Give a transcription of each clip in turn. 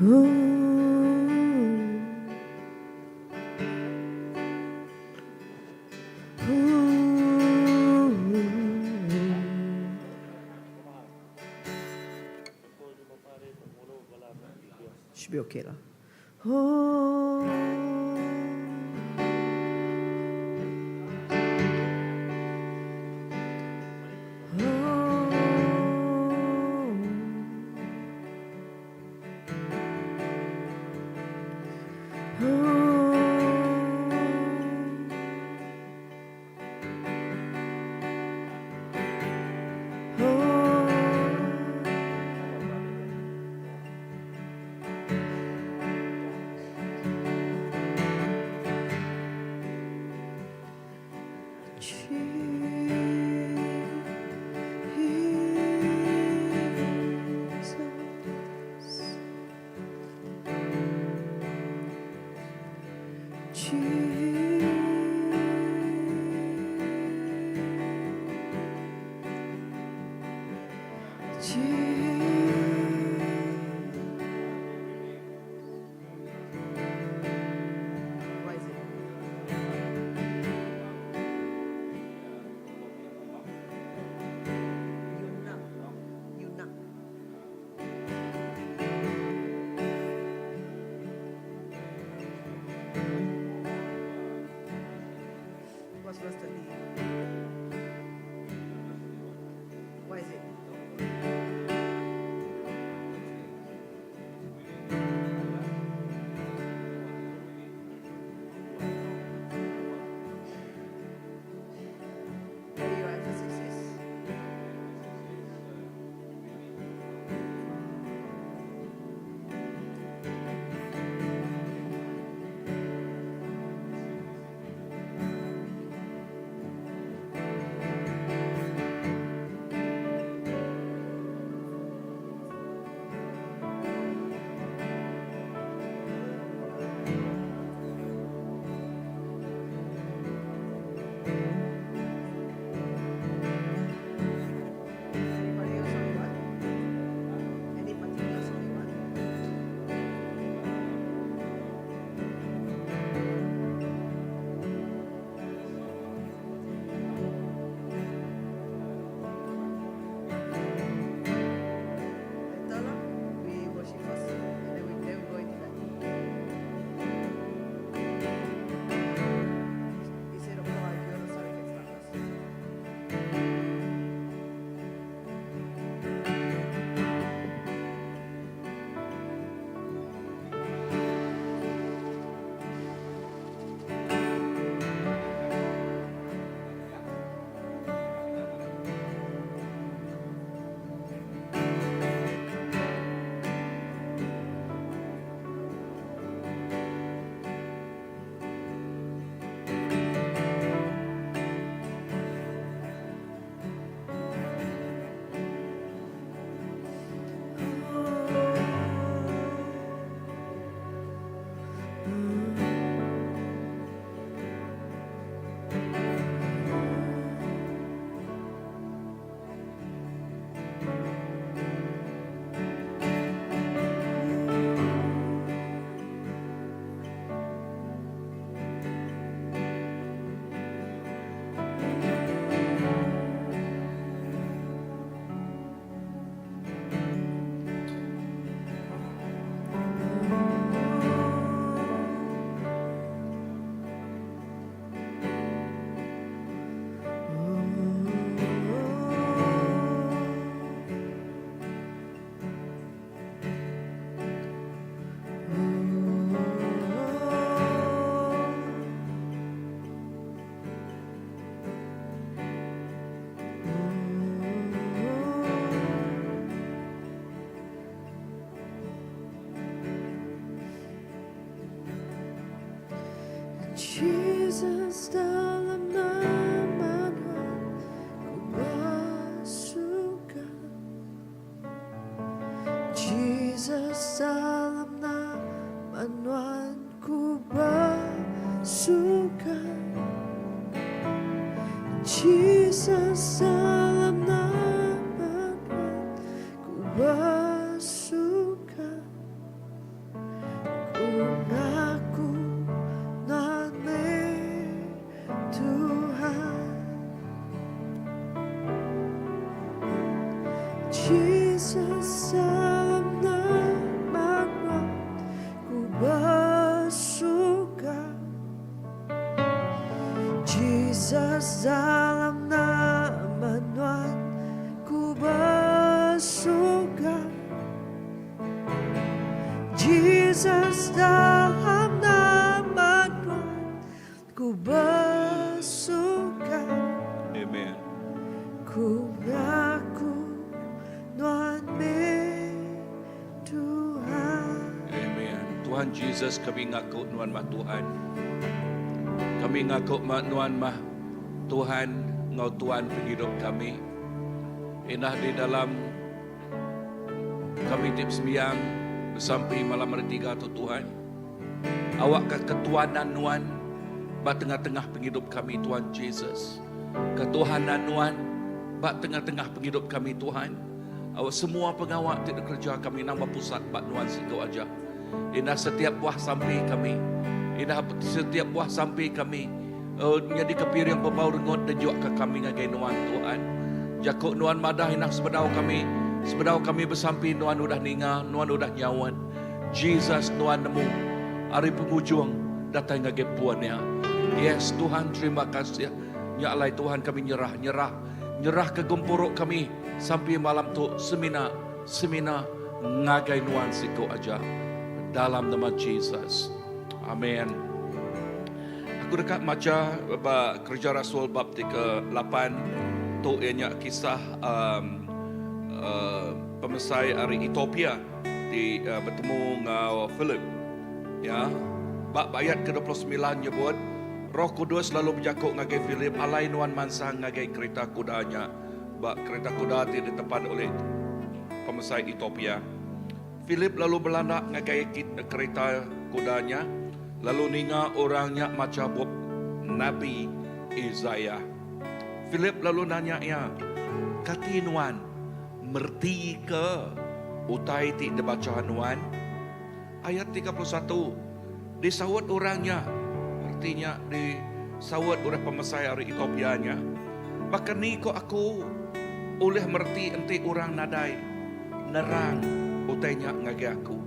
Should be okay lah. Oh. What's the study? Why is it? Where your emphasis is? Anybody else only one? Any particular only one? Later lah, we worship first, and then we go into that. He said, "Okay, if you want to start, we can start first." Jesus dalam nama-Nya ku bersuka. Jesus dalam nama-Nya ku bersuka. Jesus dalam nama-Nya ku bersuka. Jesus dalam nama ku bersuka. Jesus dalam nama Tuhan ku bersuka. Jesus dalam nama Tuhan ku bersuka. Amen. Ku ngaku Tuhan Tuhan. Amen. Tuhan Jesus, kami ngaku nuan mah Tuhan. Kami ngaku nuan mah Tuhan, ngau Tuhan penghidup kami. Inah di dalam kami tip sembiang sampai malam hari 3 tu Tuhan. Awak ketuanan nuan ba tengah-tengah penghidup kami Tuhan Jesus. Ketuhanan nuan ba tengah-tengah penghidup kami Tuhan. Awak semua pengawak tidak kerja kami nambah pusat ba nuan situ aja. Inah setiap buah sampai kami. Inah setiap buah sampai kami. Jadi kepir yang berbau rengot dan juga ke kami ngagai nuan Tuhan. Jakuk nuan madah inah sebedau kami bersampi nuan udah ninga, nuan udah nyawan. Jesus nuan nemu hari penghujung datang ngagai puannya. Yes Tuhan, terima kasih. Ya Allah Tuhan, kami nyerah ke gempuruk kami sampai malam tu semina ngagai nuan siku aja dalam nama Jesus. Amin. Aku dekat maca Kerja Rasul bab 38 tu ianya kisah pemesai dari Ethiopia di bertemu dengan Philip. Ya, bab ayat ke-29 nyebut Roh Kudus lalu berjakuk ngagai Philip alai nuan mansang ngagai kereta kudanya. Bab kereta kuda ditempat oleh pemesai Ethiopia. Philip lalu berlandak ngagai kereta kudanya, lalu ninga orangnya macam buat Nabi Isaiah. Philip lalu nanya ya, kati nuan, merti ke utai ti dibaca nuan? Ayat 31, disawat orangnya, artinya disawat oleh pemesai dari Etiopianya. Bahkan ni ko aku oleh merti enti orang nadai, nerang utainya ngagi aku.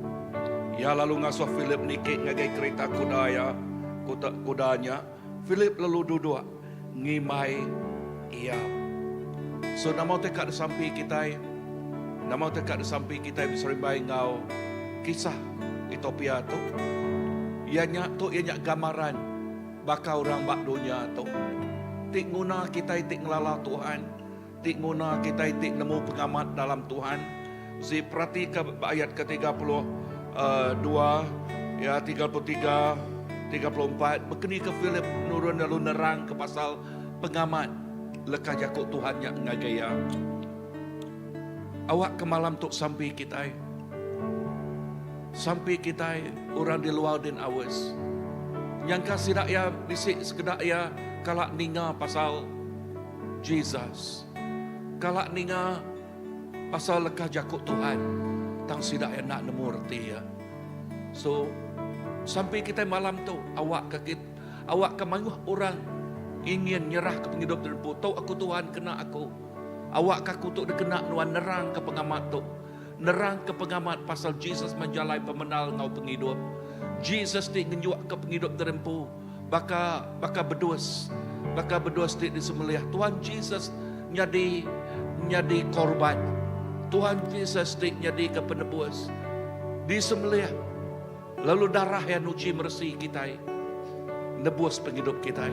Ya lalu ngasuh Philip nikik ngagai kereta kudanya. Philip lalu duduk ngimai ia. So nama tekak sampai kita diserimbai ngau kisah Ethiopia tu. Ianya gambaran baka orang bak dunia tu. Tik guna kita tik ngelala Tuhan. Tik guna kita tik nemu pengamat dalam Tuhan. Si perhati ke ayat ke-32 ya 33 34 berkeni ke Philip nurun lalu nerang ke pasal pengamat lekah jakuk Tuhannya ngagaya. Awak ke malam tu sampai kita orang di luar din awas. Nyangka sidak ya bisik sekedak ya kalak ninga pasal Jesus. Kalak ninga pasal lekah jakuk Tuhan. Tang sidak ya nak nemu erti ya. So sampai kita malam tu awak ke mayuh orang ingin nyerah ke penghidup terpu. Tahu aku Tuhan kena aku. Awak kaku tu kena nuan nerang ke pengamat tu. Nerang ke pengamat pasal Jesus menjalai pemenal ngau penghidup. Jesus di ngenyuak ke penghidup terempu. Baka berduas di disembelih. Tuhan Jesus nyadi korban. Tuhan Jesus di nyadi ke penebus. Disembelih. Lalu darah yang uji mersi kita. Nebus penghidup kita.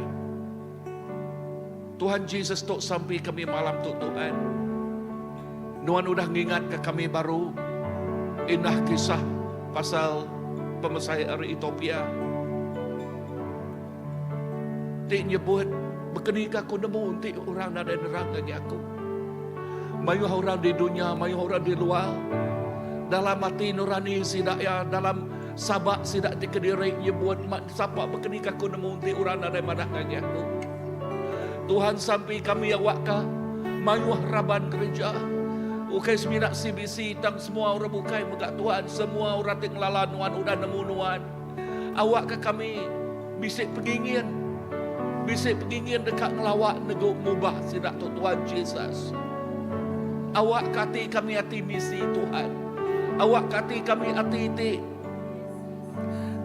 Tuhan Jesus tok sampai kami malam tu Tuhan. Nuan udah ngingat ke kami baru. Indah kisah pasal pemesai dari Ethiopia. Tik nyebut berkenikah aku nemu untuk orang ada nerang lagi aku. Mayu orang di dunia, mayu orang di luar. Dalam hati nurani sidak ya, dalam sabak sidak di kediri nyebut siapa berkenikah aku nemu untuk orang ada madah lagi aku. Tuhan sampai kami awak mayuh raban gereja. Ukai seminak CBC tang semua orang bukai megak Tuhan. Semua orang ting lala nuan udah nemu nuan. Awak ke kami bisik pengingin dekat ngelawak nego mubah sidak tu Tuhan Jesus. Awak kati kami hati misi Tuhan. Awak kati kami hati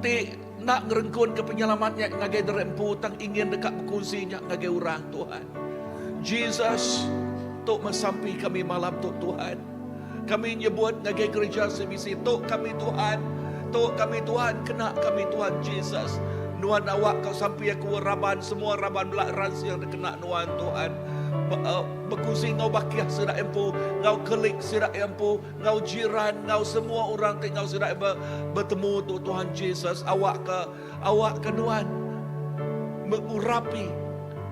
ti nak ngerengkun ke penyelamatnya ngagai derempu tang ingin dekat berkongsinya ngagai orang Tuhan. Jesus, tok mesampi kami malam tok Tuhan. Kami nyebut ngagai gereja semisi tok kami Tuhan. Tok kami Tuhan, kena kami Tuhan Jesus. Nuan awak kau sampai aku raban semua raban belak ransi yang kena nuan Tuhan. Berkongsi ngau bakiah sidak empu, ngau kelik sidak empu, ngau jiran, ngau semua orang tinggal sidak bertemu tu Tuhan Jesus. Awak ke nuan mengurapi,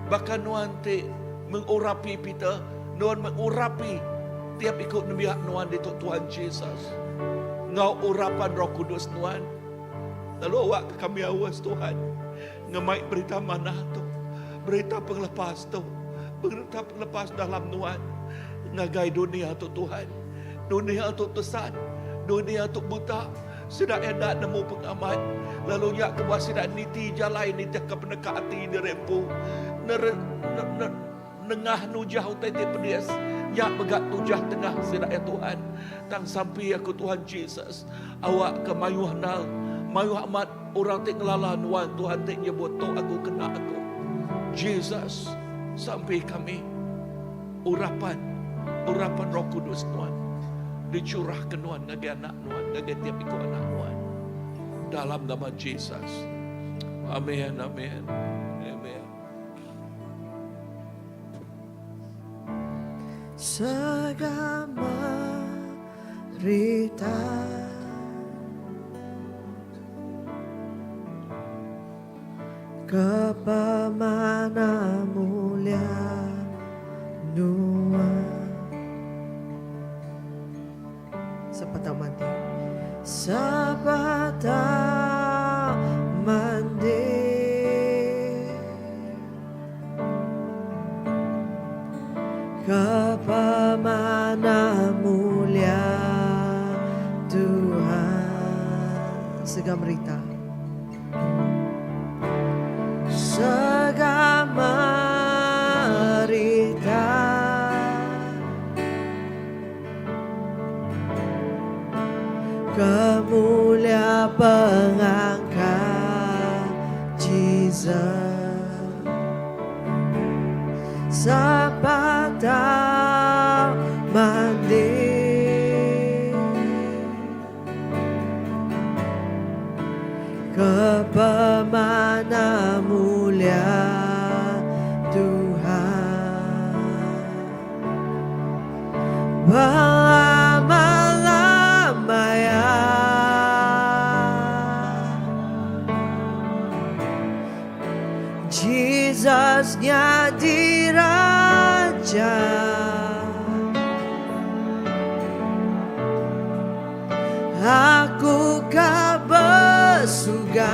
bahkan nuan te mengurapi Peter, nuan mengurapi tiap ikut nbiak nuan di Tuhan Jesus. Ngau urapan Roh Kudus nuan. Lalu awak ke kami awas Tuhan, ngemai berita mana tu, berita penglepas tu. Berita lepas dalam nuan ngagai dunia tu Tuhan, dunia tu tesan, dunia tu buta, sudah enak nemu pengaman, lalu nyak kebuah sudah niti jalai niti ke pendekat hati dirempu, nengah nujah utai pedias, nyak begat tujah tengah sudah ya Tuhan, tang sampai aku Tuhan Jesus, awak ke mayuh nal, mayuh amat orang tik ngelala nuan Tuhan tik nyebut tu aku kena aku, Jesus. Sampai kami urapan Roh Kudus Tuhan dicurahkan Tuhan ngagi anak Tuhan, ngagi tiap ikut anak Tuhan dalam nama Jesus. Amin, amin, amin. Segama berita kepemana mulia Nuan sepatah mandi kepemana mulia Tuhan. Segala berita kemulia pengangkat Jesus sepatah mandi kepemana mulia Tuhan. Lama-lamanya Jesus jadi Raja, aku kau bersuga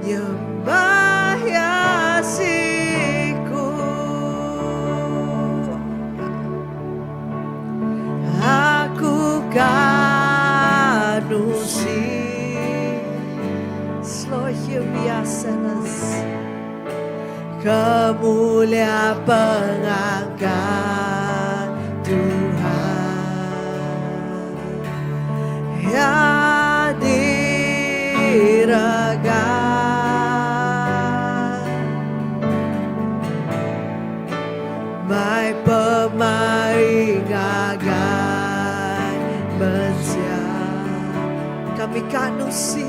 nyembah Yesusku, aku kanusi sloh biasanas kemulia pengangkat Tuhan ya diragat mai pemain gagai mensia kami kanusi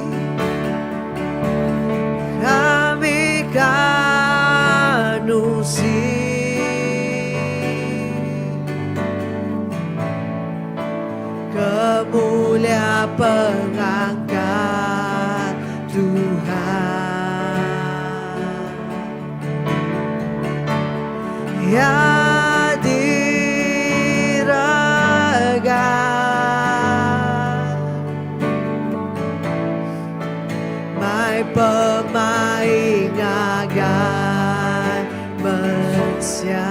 kemulia pengangkat Tuhan ya diragat mai pemain gagai mensia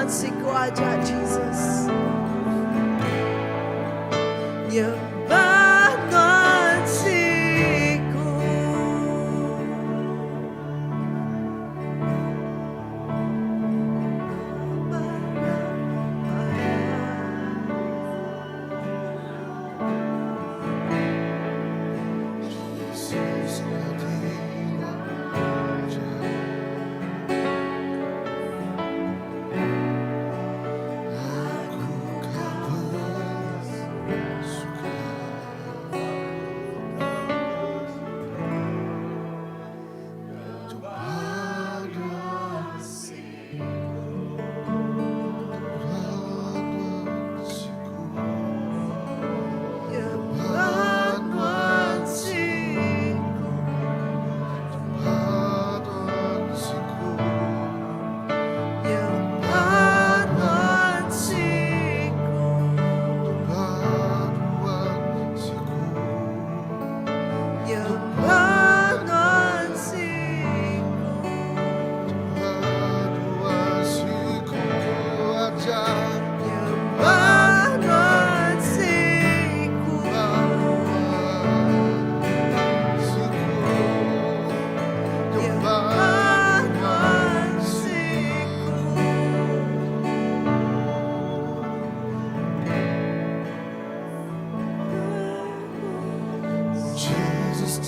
Nyembangansiku aja Jesus. Nyembangansiku.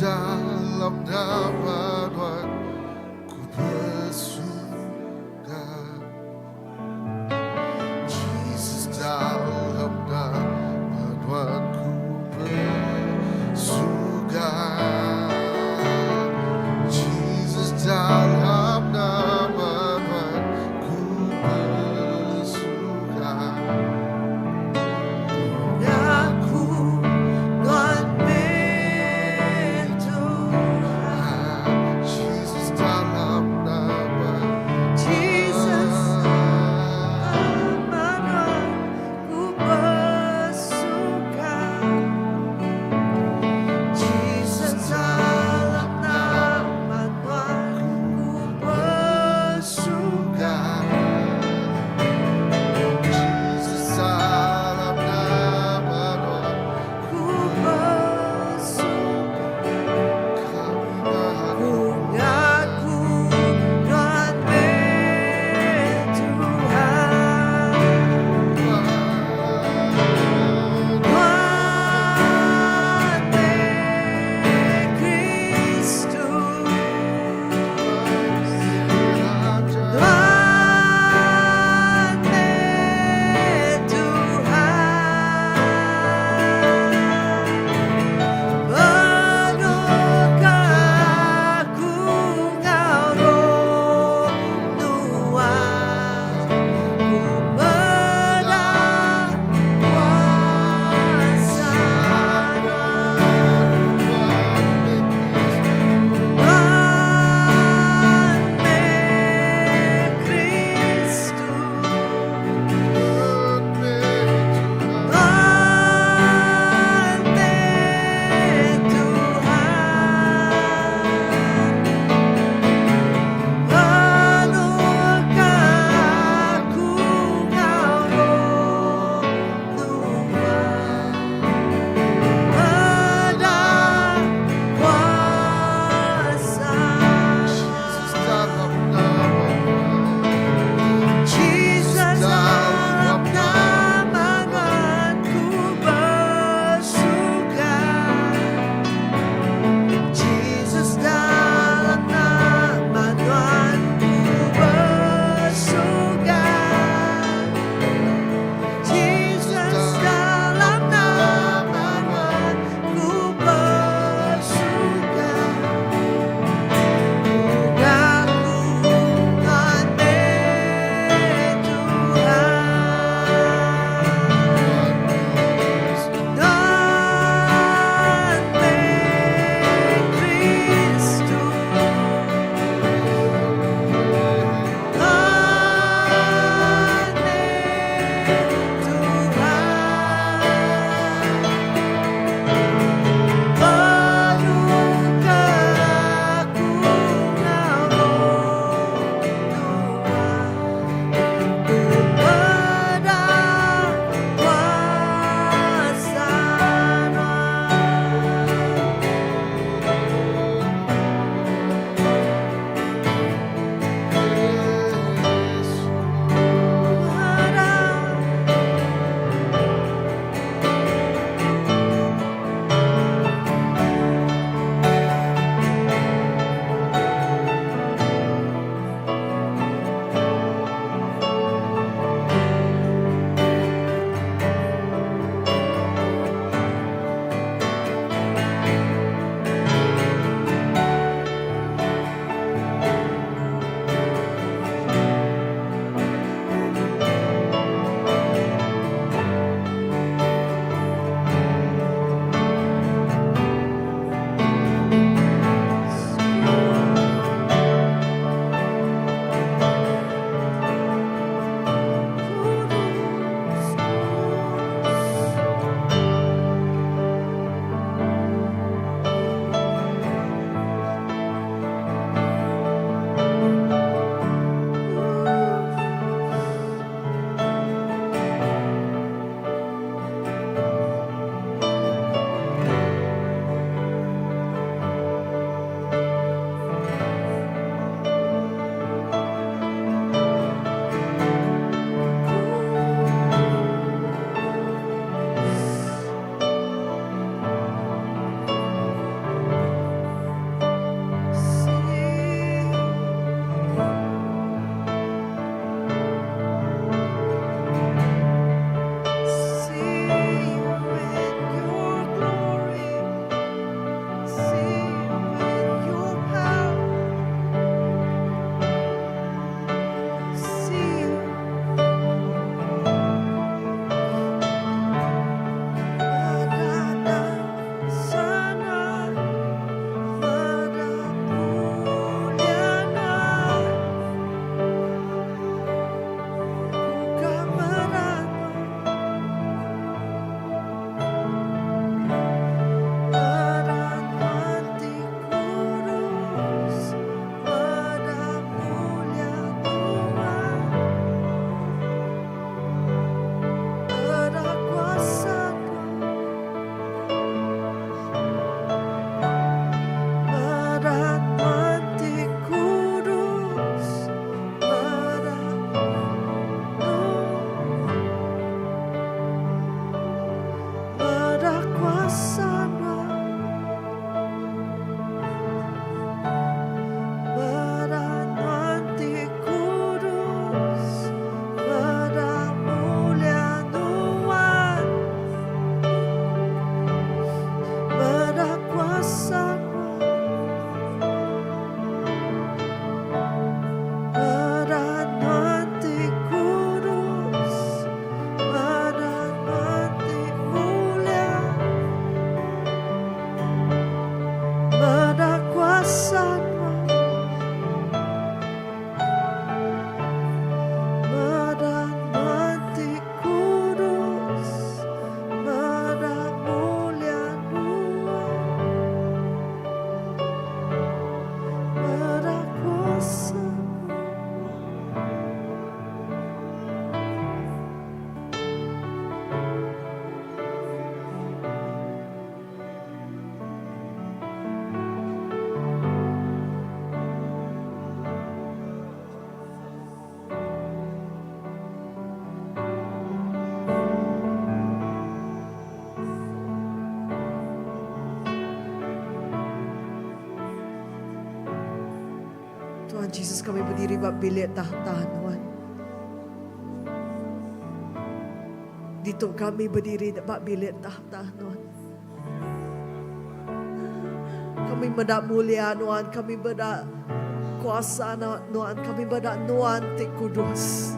Dalam nama Tuhan ku bersuka. Jesus dalam nama Tuhan ku bersuka. Jesus dalam nama Tuhan ku bersuka. Aku Tuhan Jesus Tuhan Yesus, kami berdiri bak bilik tahan Tuhan. Dituk kami berdiri bak bilik tahan Tuhan. Kami berdak mulia Tuhan, kami berdak kuasa Tuhan, kami berdak Tuhan Ti Kudus.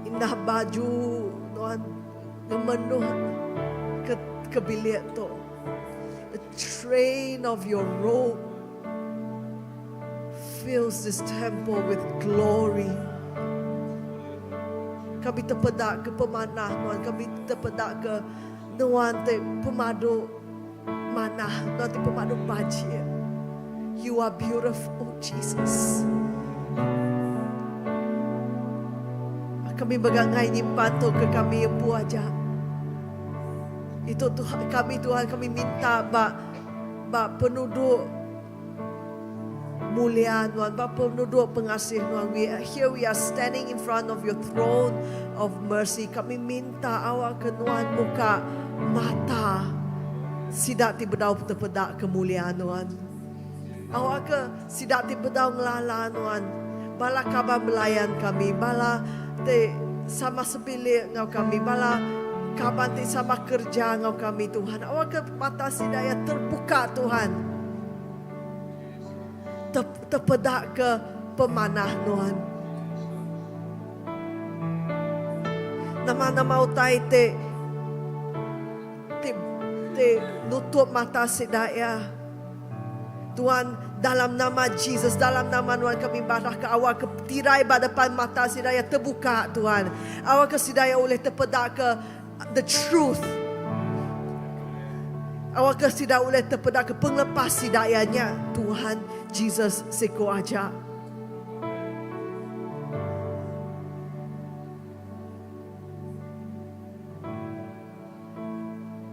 Indah baju Tuhan memenuh ke bilik tu. The train of your robe fills this temple with glory. Kami terpedak ke pemanah Tuhan, kami terpedak ke Tuhan Ti pemadu manah, Tuhan Ti pemadu bajir. You are beautiful, Jesus. Kami bagangai nyimpan tu ke kami yang buaja. Itu Tuhan kami, Tuhan kami minta bak penduduk mulia Tuhan, bak penduduk pengasih Tuhan. We are standing in front of your throne of mercy. Kami minta awak ke Tuhan buka mata sidak ti bedau terpedak kemuliaan Tuhan. Awak ke sidak ti bedau ngelala Tuhan. Bala kabar melayan kami, bala te sama sebilik ngau kami, bala kapan te sama kerja ngau kami Tuhan. Awak ke mata sidaya terbuka Tuhan, terpedak ke pemanah Tuhan. Nama-nama utai te nutup mata sidaya Tuhan, dalam nama Jesus, dalam nama Tuhan kami barah ke awak ke tirai depan mata sidaya terbuka Tuhan. Awak ke sidaya oleh terpedak ke the truth. Awak ke sidaya oleh terpedak ke penglepas sidayanya Tuhan Jesus seko aja.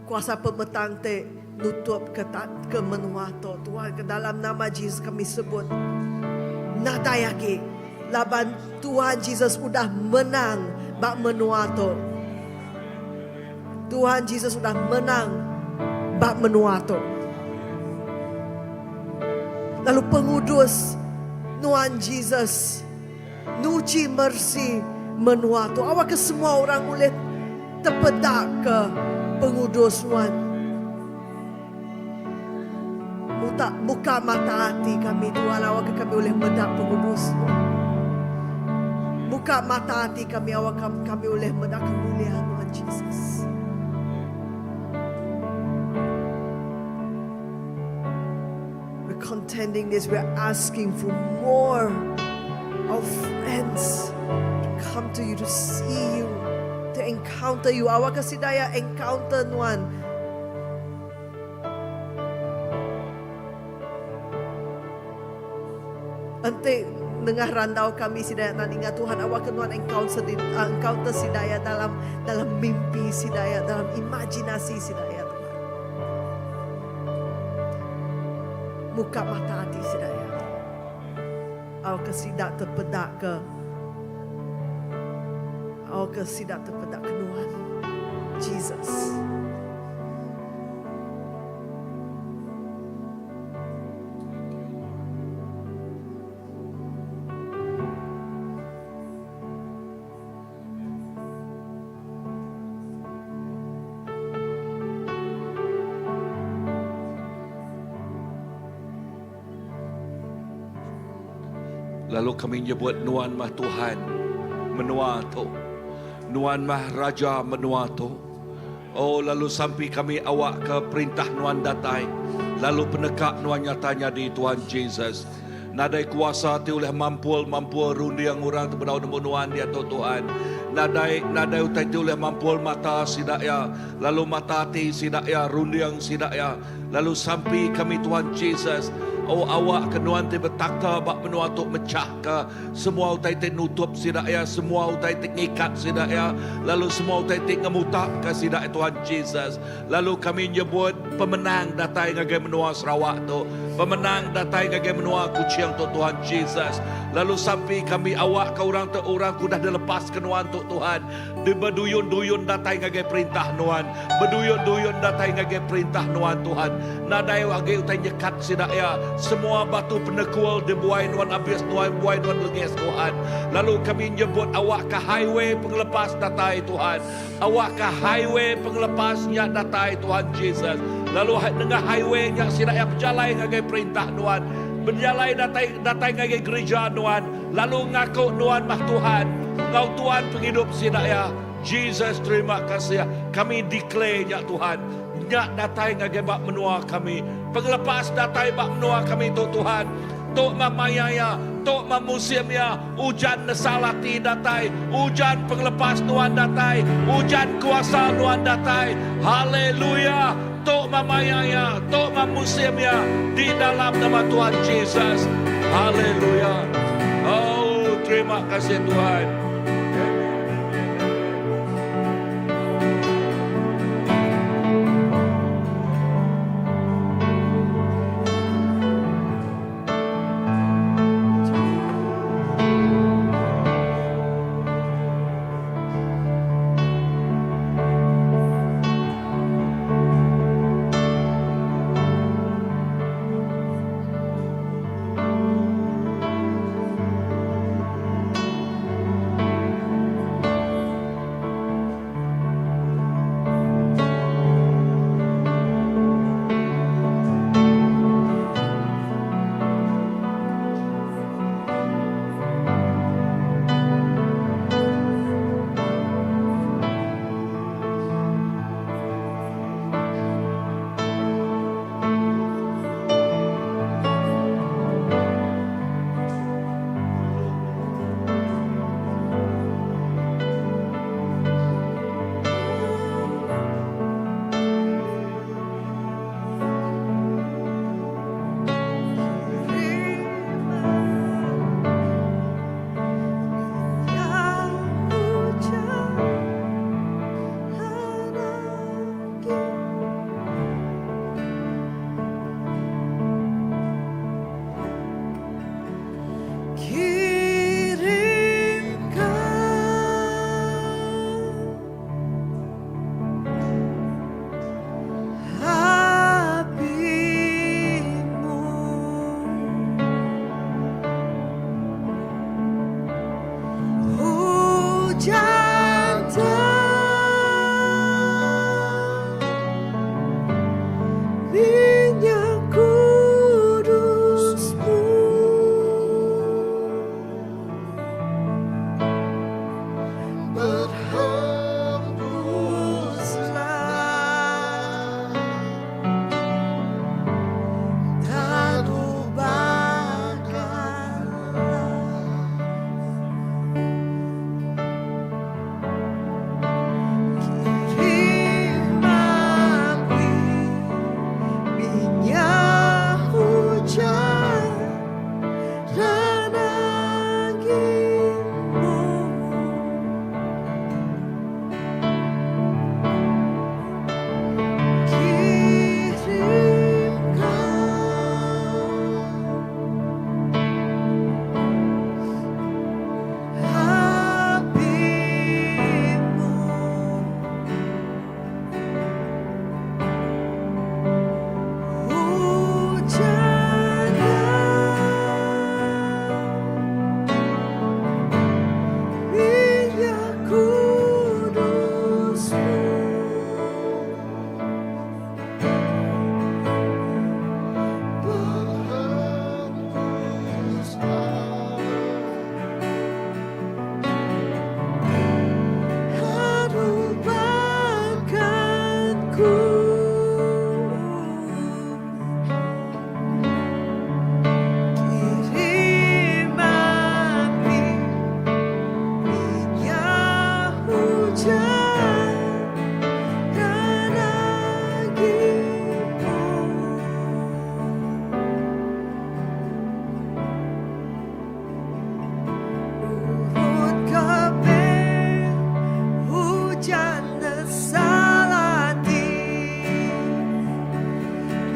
Kuasa pemetang te nutup ke menua to Tuhan, ke dalam nama Jesus kami sebut natayaki laban Tuhan Jesus sudah menang bak menua to. Tuhan Jesus sudah menang bak menua to. Lalu pengudus Tuhan Jesus nuci mercy menua to. Awak ke semua orang boleh terpedak ke pengudus Tuhan. Buka mata hati kami Tuhan, awak kami boleh mendak pengudus. Buka mata hati kami, awak kami boleh mendak kemuliaan Tuhan Jesus. We're contending this, we're asking for more of friends to come to you, to see you, to encounter you. Awak kasih daya encounter Tuhan. Ante dengar randau kami sidaya nan ingat Tuhan, awak Tuhan encounter sidaya dalam mimpi sidaya, dalam imajinasi sidaya Tuhan. Buka mata hati sidaya. Awak sidak terpedak ke Tuhan Jesus. Lalu kami nyebut Nuan mah Tuhan menua tu, Nuan mah Raja menua tu. Oh, lalu sampai kami awak ke perintah Nuan datai, lalu penekak Nuan nyatanya di Tuhan Jesus. Nadai kuasa ti oleh mampu rundiang orang tu berdau nemu Nuan dia tu Tuhan. Nadai utai ti oleh mampu mata sidaya, lalu mata hati sidaya, rundiang sidaya, lalu sampai kami Tuhan Jesus. Oh, awak ke Nuan ti betakta bak menua tu mecah ke semua utai ti nutup sidaya, semua utai ti ngikat sidaya, lalu semua utai ti ngemutak ke sidaya Tuhan Jesus. Lalu kami nyebut pemenang datai ngagai menua Sarawak tu, Pemenang datai ngagai menua kuciang tu Tuhan Jesus. Lalu sampai kami awak ke orang tu orang kudah dilepas kenuan tu Tuhan. Di berduyun-duyun datai ngagai perintah nuan. Berduyun-duyun datai ngagai perintah nuan Tuhan. Nadai wagai utai nyekat sidaya. Semua batu penekual dibuai nuan abis nuan buai nuan leges Tuhan. Lalu kami nyebut awak ke highway penglepas datai Tuhan. Awak ke highway penglepasnya datai Tuhan Jesus. Lalu dengan highway yang sidaya berjalan ngagai perintah nuan. Berjalan datai ngagai gereja nuan. Lalu ngaku nuan mah Tuhan. Ngau Tuhan penghidup sidaya. Jesus terima kasih. Kami declare ya Tuhan. Nyak datai ngagai bak menua kami. Penglepas datai bak menua kami tu Tuhan. Tok mamayaya, tok mamusimnya, hujan nesalati datai, hujan penglepas nuan datai, hujan kuasa nuan datai. Haleluya. Tok mamayaya, tok mamusimnya di dalam nama Tuhan Yesus. Haleluya. Oh, terima kasih Tuhan.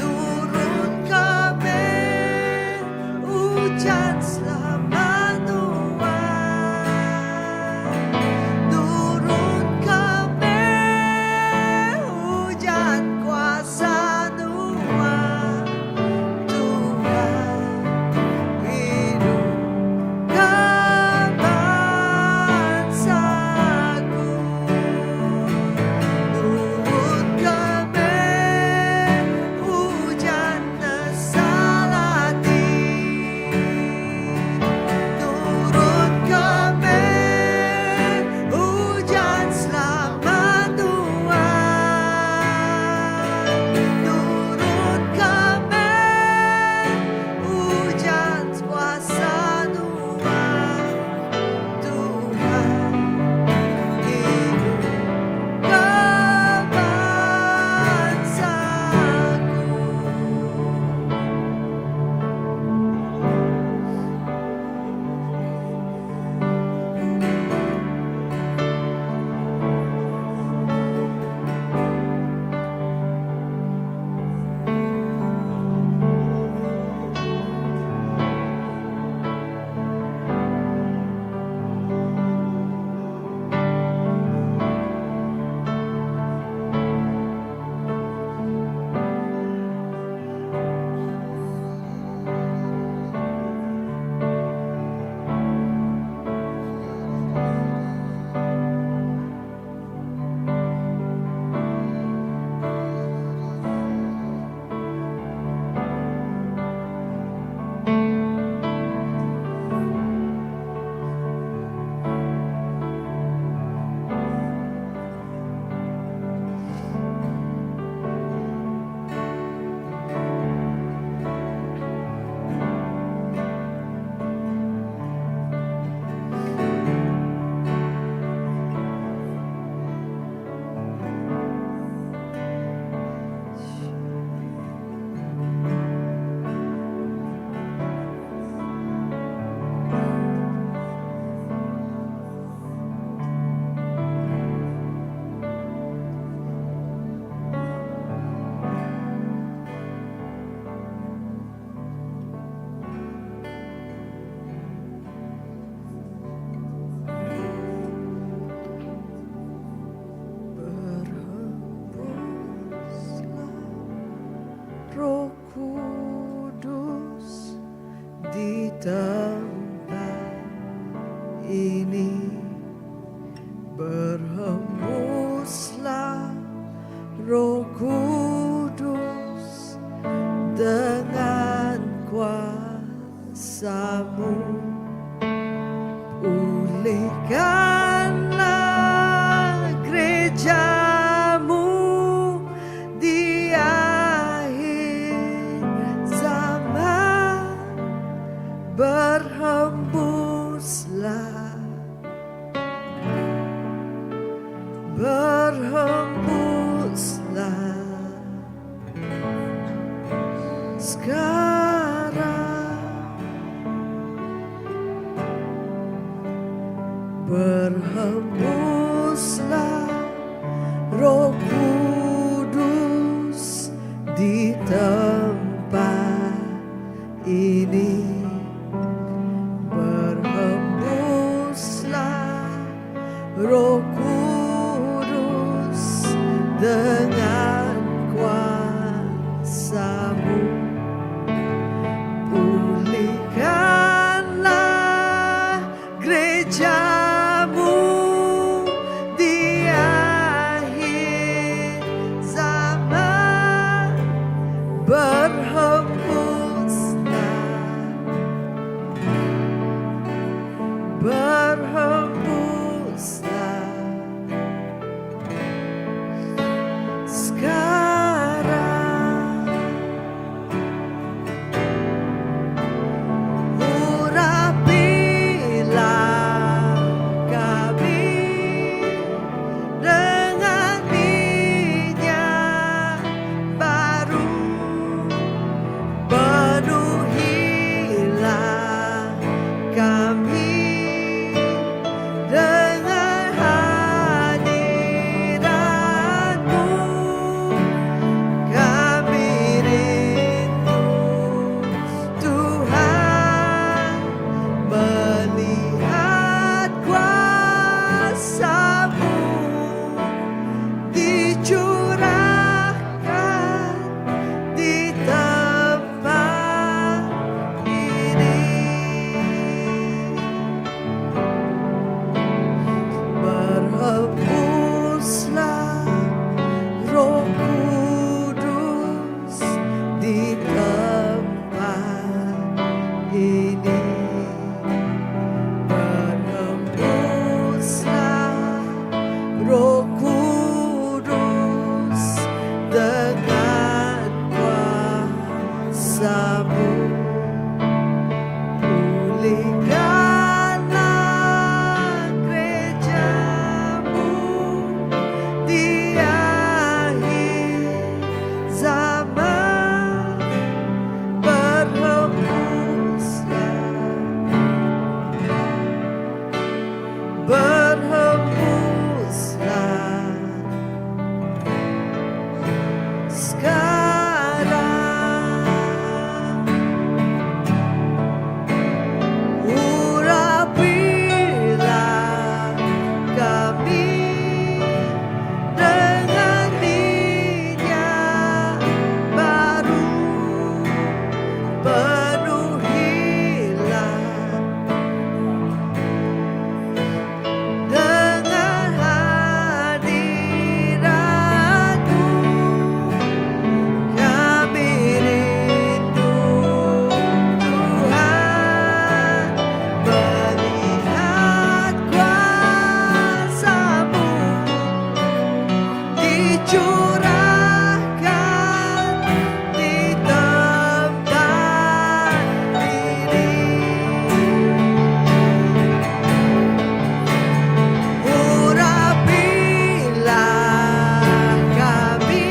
Nurun kabeh berhembuslah Roh Kudus dengan kuasa-Mu. Pulihkanlah gereja-Mu di akhir zaman. Berhembuslah, berhembuslah sekarang, berhembuslah Roh Kudus di tempat ini. Berhembuslah Roh Kudus dengan kuasa-Mu. Pulihkanlah gereja-Mu di akhir zaman. Berhembuslah, berhembuslah sekarang. Urapilah kami dengan minyak baru. Penuhilah kami dengan hadirat-Mu. Kami rindu Tuhan melihat kuasa-Mu dicurahkan di tempat ini. Berhembuslah Roh Kudus di tempat ini. Berhembuslah Roh Kudus dengan kuasa-Mu. Pulihkanlah gereja-Mu di akhir zaman. Berhembuslah, berhembuslah sekarang. Urapilah kami dengan minyak baru. Penuhilah dengan hadirat-Mu. Kami rindu Tuhan melihat kuasa-Mu dicurahkan di tempat ini. Urapilah kami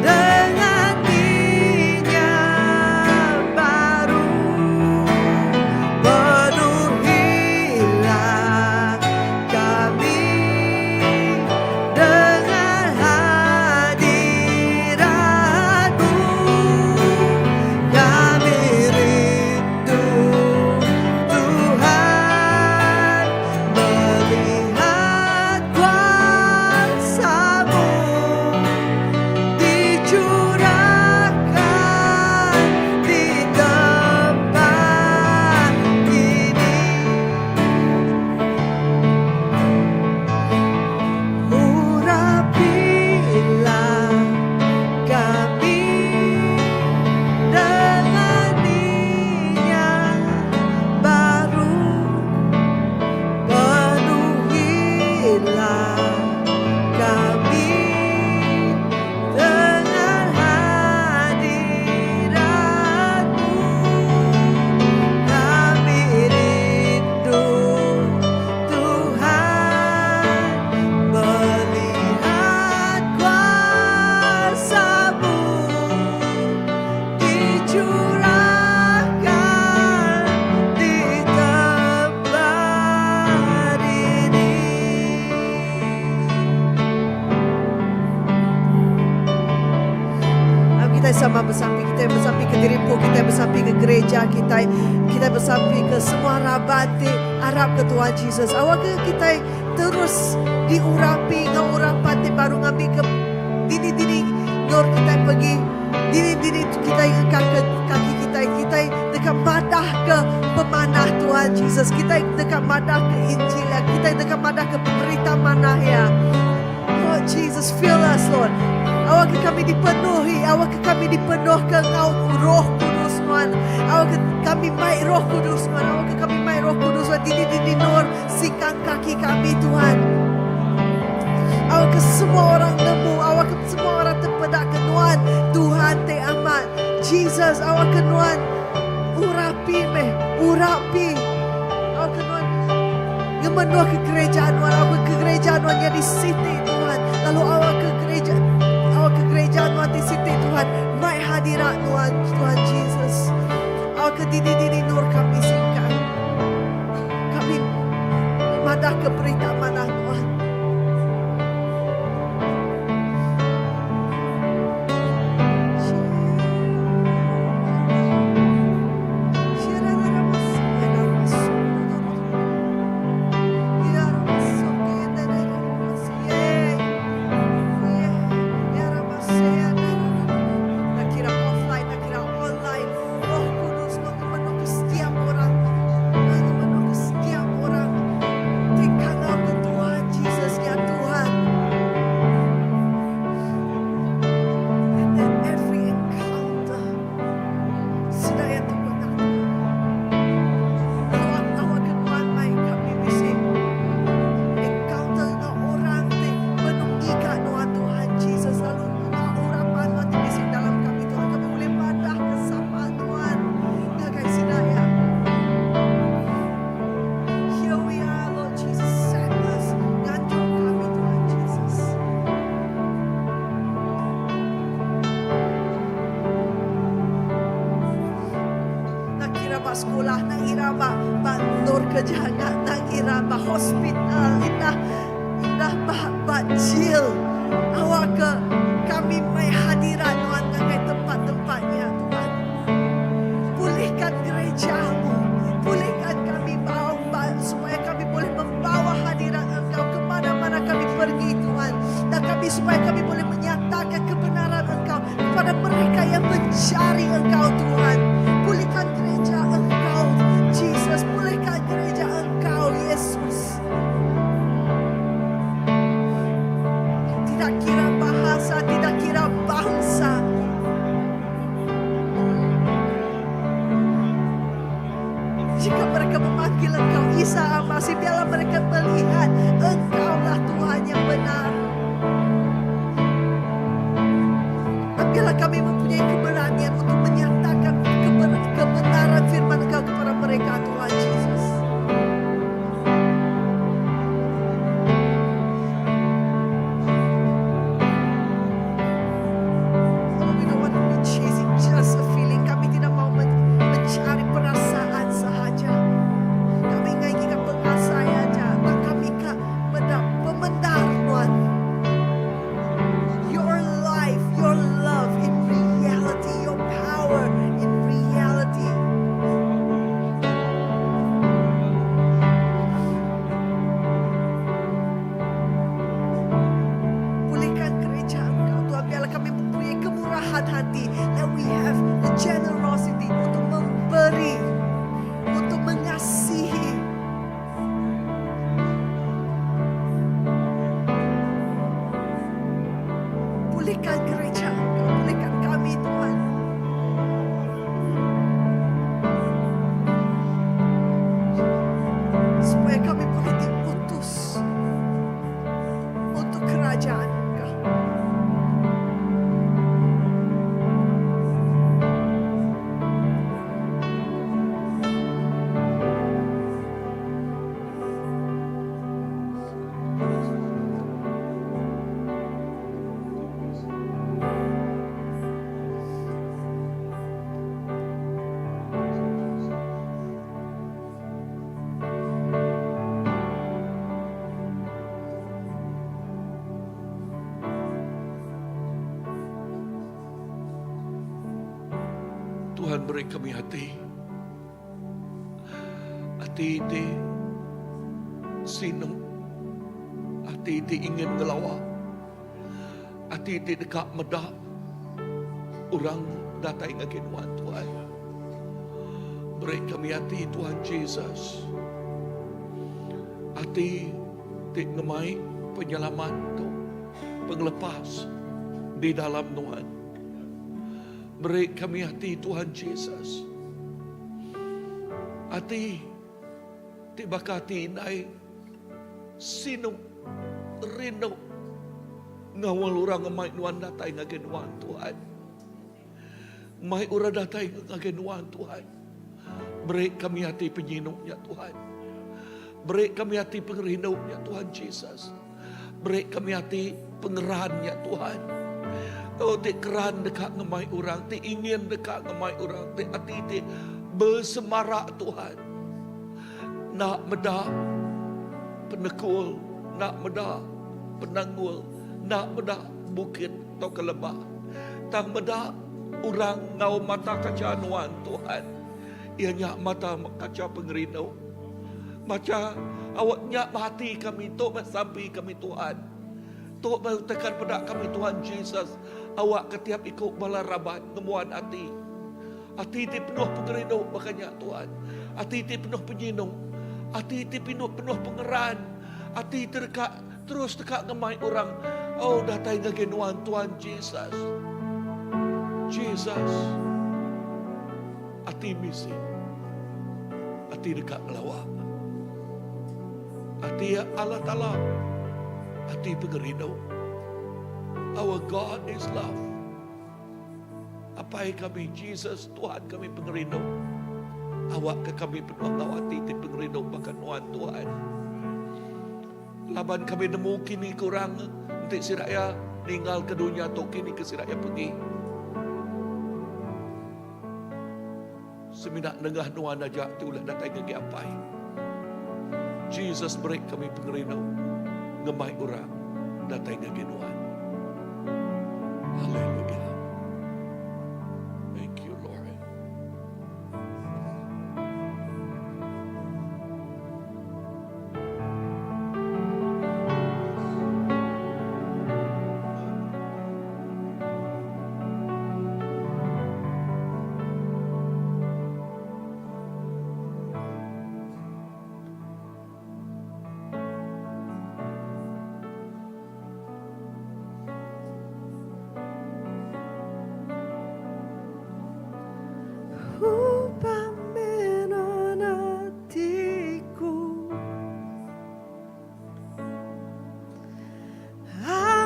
dengan minyak baru. Penuhilah kami dengan Kita sama bersampai, kita bersampai ke Diripu, kita bersampai ke gereja kita bersampai ke semua rabate, harap ke Tuhan Yesus. Awak kita terus diurapi, ngurapati baru ngambil ke dini nur kita pergi, dini kita angkat ke kaki kita dekat madah ke pemanah Tuhan Yesus, kita dekat madah ke Injil, kita dekat madah ke berita manah ya. Lord Jesus, fill us Lord. Awak kami dipenuhi, awak kami dipenuhkan Engkau Roh Kudus Tuhan. Awak kami mai Roh Kudus Tuhan, awak kami mai Roh Kudus Tuhan. Dini nur singkang kaki kami Tuhan. Awak ke semua orang nemu, awak ke semua orang terpedak ke Tuhan te amat. Jesus, awak ke urapi. Awak ke ngemenuh ke kerajaan Tuhan, awak ke kerajaan Tuhan yang di sini Tuhan. Lalu awak ke kerajaan Tuhan di sini Tuhan. Mai hadirat Tuhan Jesus. Awak ke dini nur kami singkat. Kami madah ke berita mana Tuhan. Sekolah nang iraba nur kerja nang iraba hospital indah bajil awak ke kami mai hadirat Tuhan ke tempat-tempatnya Tuhan. Pulihkan gerejamu, pulihkan kami supaya kami boleh membawa hadirat Engkau kemana-mana kami pergi Tuhan, dan supaya kami boleh menyatakan kebenaran Engkau kepada mereka yang mencari Engkau Tuhan. Pulihkan gereja Engkau Jesus, pulihkan gereja Engkau Yesus. Tidak kira bahasa, tidak kira bangsa. Jika mereka memanggil Engkau Isa Masih, biarlah mereka melihat Engkaulah Tuhan yang benar. Dan biarlah kami mempunyai keberanian untuk menyatakan kebenaran firman Engkau kepada mereka Tuhan Yesus. Oh, we don't want to be chasing just a feeling. Kami tidak mau mencari perasaan sahaja. Kami inginkan pengasai aja. Dan kami pemendar Tuhan. Your life, your love in reality, your power in reality. Pulihkan gereja Engkau Tuhan, biarlah kami mempunyai kemurahan hati, that we have the generosity untuk memberi, untuk mengasihi. Pulihkan gereja Engkau, pulihkan kami Tuhan. Supaya kami boleh diutus untuk kerajaan Engkau. Tuhan beri kami hati. Hati itu sino. Hati itu ingin ngelawa. Hati itu dekat medak. Orang datang ngaginuan Tuhan. Beri kami hati Tuhan Yesus. Hati itu ngemai penyelamat tu, penglepas di dalam Tuhan. Beri kami hati Tuhan Yesus. Hati tiba hati naik sino rindu ngawal orang ngemai nuan datang ngagenuan Tuhan. Mai orang datang ngagenuan Tuhan. Beri kami hati penyinuknya Tuhan. Beri kami hati pengerindunya Tuhan Yesus. Beri kami hati pengerahannya Tuhan. Oh, tik keran dekat ngemai orang, tik ingin dekat ngemai orang, tik hati tik bersemarak Tuhan. Nak medak penekul, nak medak penanggul, nak medak bukit atau kelebah. Tang medak orang ngau mata kaca nuan Tuhan. Ianya mata kaca pengerindu. Macam awak nyak hati kami, tok sampai kami Tuhan. Tok tekan pedak kami Tuhan Yesus. Awak ketiap ikut balarabat ngemuan hati. Hati itu penuh pengerindu makanya Tuhan. Hati itu penuh penyinung. Hati itu penuh pengerahan. Hati itu terus dekat ngemai orang. Oh, datang ngagenuan Tuhan Yesus. Jesus. Hati misi. Hati dekat melawak. Hati Allah Ta'ala. Hati pengerindu. Our God is love. Apa yang kami Jesus Tuhan kami pengerindu. Awak ke kami penuh hati pengerindu bahkan Tuhan Tuhan. Laban kami nemu kini kurang untuk si raya tinggal ke dunia atau kini ke si raya pergi. Seminak nengah nuan aja itulah datang ke apa. Jesus beri kami pengerindu. Ngemai orang datang ke nuan. Haleluya. Thank you, Lord.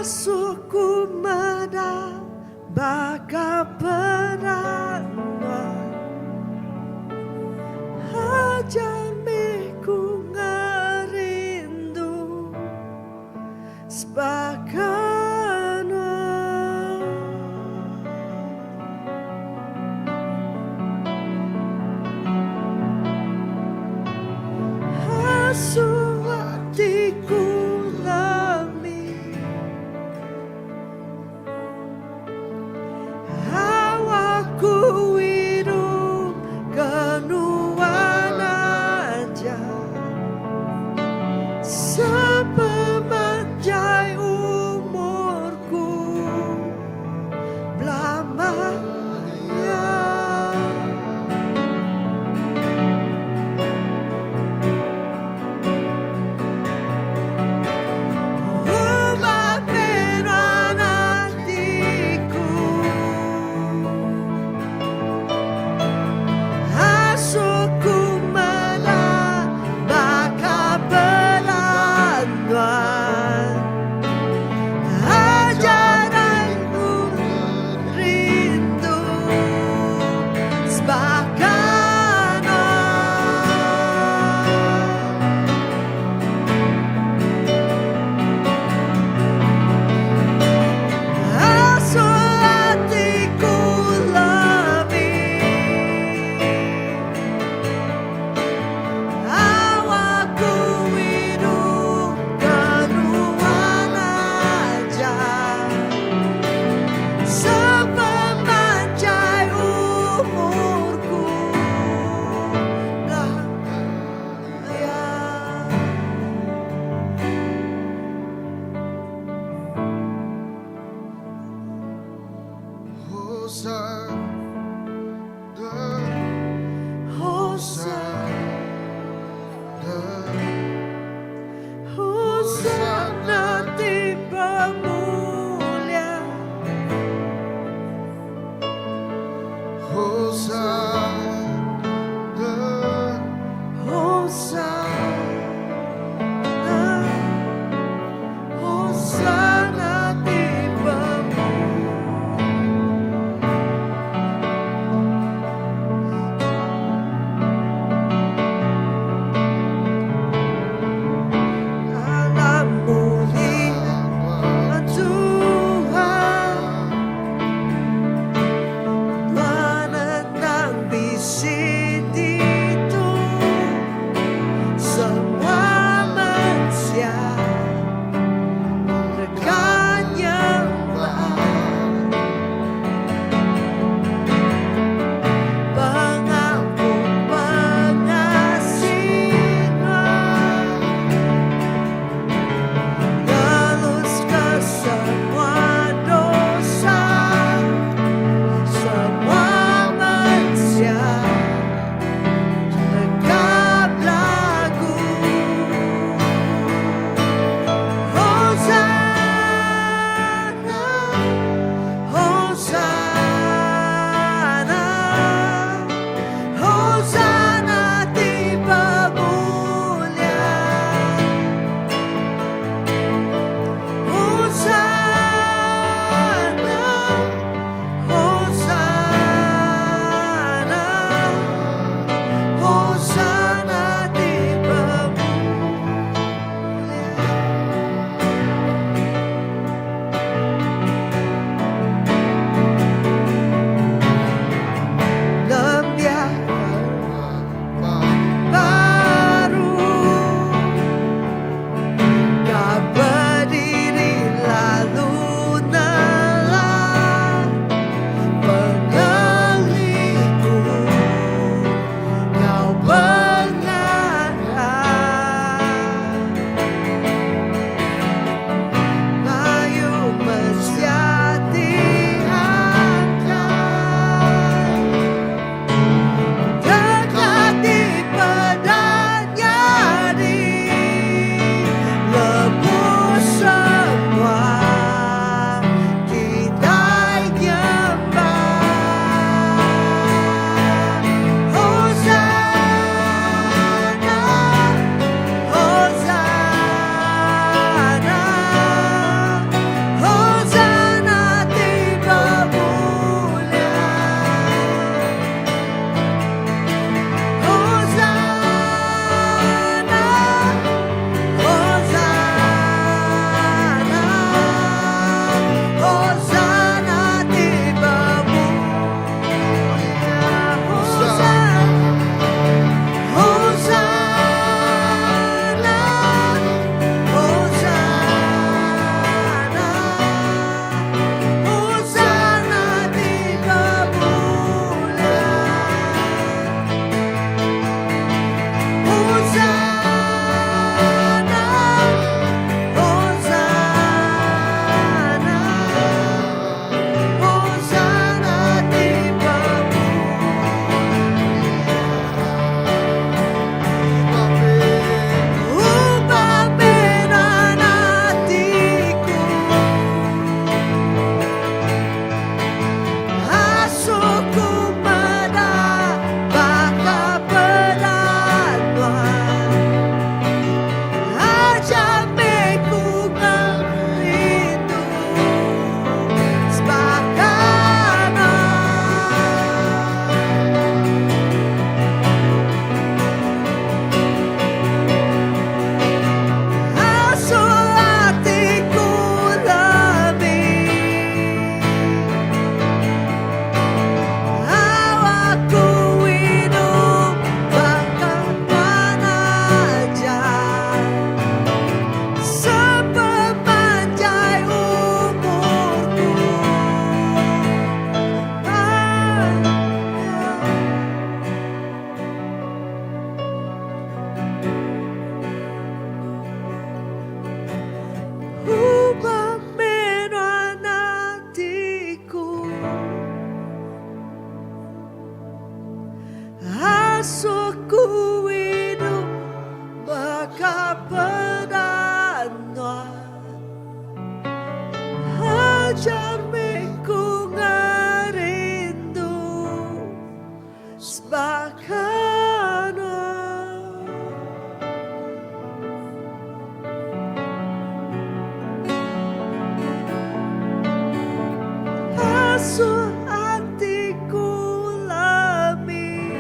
Suku mada baka penangan hajamiku ngerindu sebakana hasuatiku sepemanjai umur Hosana di pemulia. Hosana di pemulia. basuh hatiku lebih.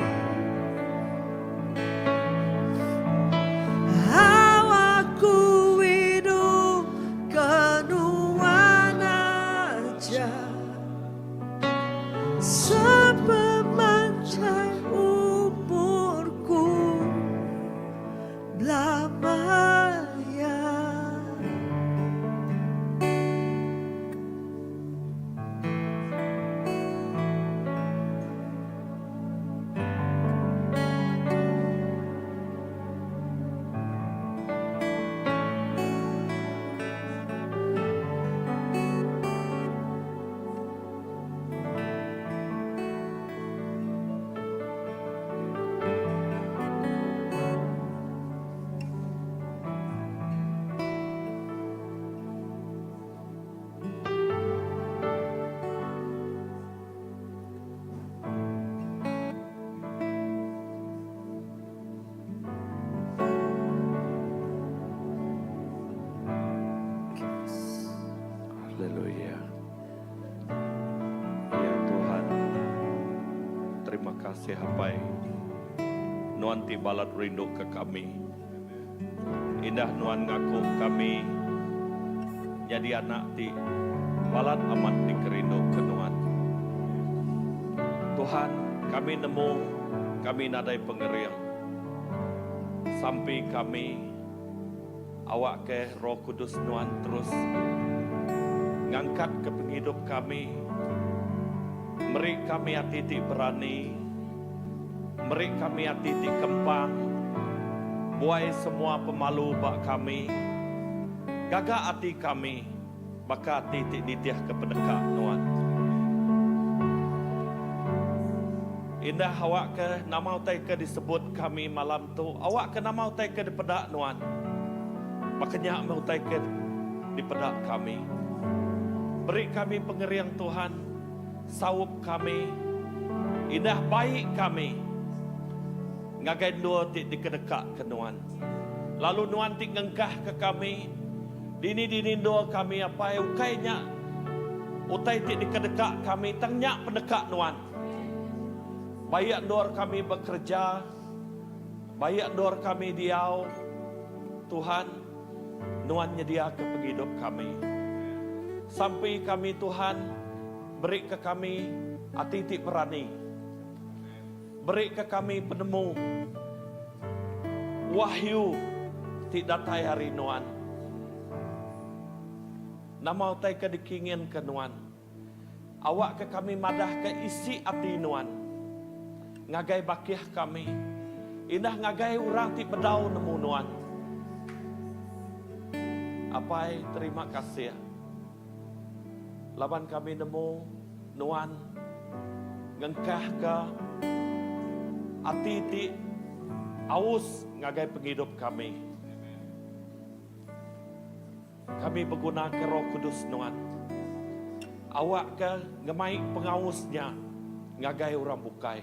Awakku hidup kenuan aja, sepemanjang umurku belamanya. Haleluya. Ya Tuhan, terima kasih hapai Nuan ti balat rindu ke kami. Indah Nuan ngaku kami jadi anak ti balat amat di kerindu ke Nuan. Tuhan, kami nemu, kami nadai pengeriang. Sampai kami awak ke Roh Kudus Nuan terus ngangkat ke penghidup kami. Meri kami hati-hati berani, meri kami hati-hati kempang, buai semua pemalu bak kami, gagak hati kami, baka hati-hati nitiah ke pedekak Nuan. Indah awak ke nama utai ke disebut kami malam tu, awak ke nama utai ke dipedak Nuan, makanya mau utai ke dipedak kami. Beri kami pengeriang Tuhan, saup kami, indah baik kami, ngagai dua ti dikedekak ke Nuan. Lalu Nuan ti ngengkah ke kami, dini dua kami apa ukainya, utai ti dikedekak kami, tangnya pendekak Nuan. Baik dor kami bekerja, baik dor kami diau, Tuhan, Nuan nyedia ke penghidup kami. Sampai kami Tuhan, beri ke kami hati-hati berani. Beri ke kami penemu wahyu tidak datai hari Nuan. Nama utai ke dikingin ke Nuan. Awak ke kami madah ke isi hati Nuan. Ngagai bakiah kami. Indah ngagai orang ti bedau nemu Nuan. Apai terima kasih. Laban kami nemu Nuan ngengkah ke hati-hati aus ngagai penghidup kami. Kami berguna ke Roh Kudus Nuan. Awak ke ngemai pengausnya ngagai orang bukai.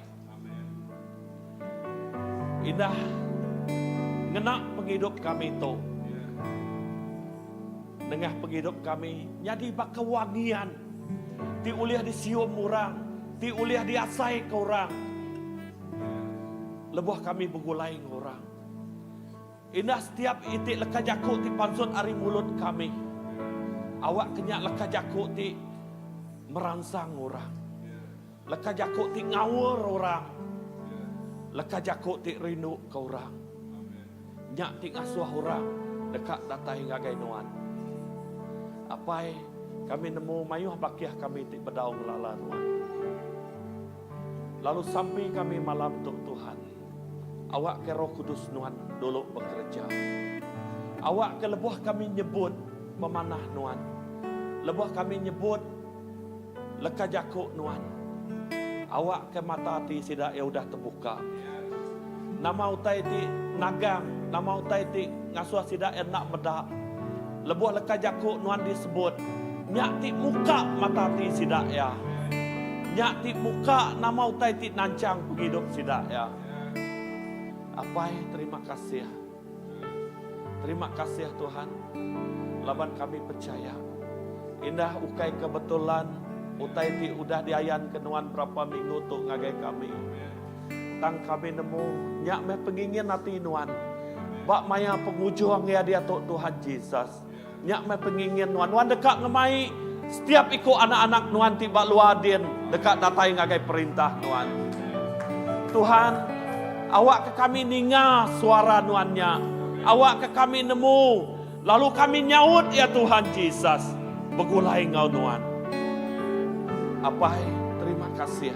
Indah ngenak penghidup kami tu. Dengah penghidup kami jadi bakawangian, ti uliah disium orang, ti uliah diasai ke orang. Lebuh kami begulai ke orang. Indah setiap itik leka jakuk ti pansut ari mulut kami. Awak kenyak leka jakuk ti merangsang orang. Leka jakuk ti ngawur orang. Leka jakuk ti rindu ke orang. Nyak ti ngasuh orang dekat datai ngagai Nuan. Apai kami nemu mayuh bakiah kami ti bedau ngelala Nuan. Lalu sampai kami malam tu Tuhan. Awak ke Roh Kudus Nuan dulu bekerja. Awak ke lebuh kami nyebut memanah Nuan. Lebuh kami nyebut leka jakuk Nuan. Awak ke mata hati sidak ya udah terbuka. Nama utai ti nagang, nama utai ti ngasuh sidak ya nak bedak. Lebuh leka jakuk Nuan disebut. Nyak ti muka mata ti sidak ya. Nyak ti muka nama utai ti nancang penghidup sidak ya. Apai terima kasih. Terima kasih Tuhan. Laban kami percaya. Indah ukai kebetulan Utai ti udah diayan kenuan berapa minggu tu ngagai kami. Tang kami nemu nyak me pengingin hati nuan. Bak maya pengujuang ya dia tu Tuhan Yesus. Nyak me pengingin nuan. Nuan dekat ngemai setiap ikut anak-anak nuan tiba luadin dekat datai ngagai perintah nuan. Tuhan, awak ke kami ninga suara nuannya. Awak ke kami nemu. Lalu kami nyaut ya Tuhan Yesus. Begulai ngau nuan. Apai, terima kasih.